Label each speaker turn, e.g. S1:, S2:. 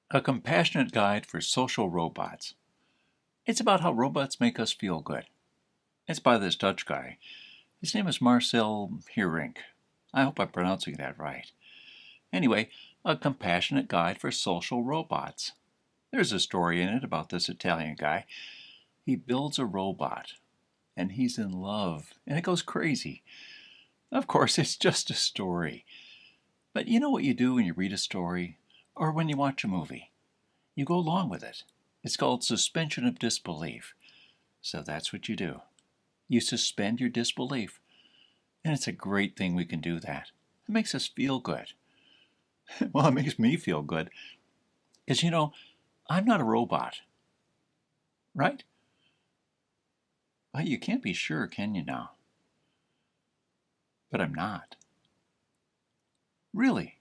S1: A Compassionate Guide for Social Robots. It's about how robots make us feel good. It's by this Dutch guy. His name is Marcel Heerink. I hope I'm pronouncing that right. Anyway, A Compassionate Guide for Social Robots. There's a story in it about this Italian guy. He builds a robot, and he's in love, and it goes crazy. Of course, it's just a story. But you know what you do when you read a story, or when you watch a movie? You go along with it. It's called suspension of disbelief. So that's what you do. You suspend your disbelief. And it's a great thing we can do that. It makes us feel good. Well, it makes me feel good. Because, I'm not a robot. Right? Well, you can't be sure, can you now? But I'm not. Really.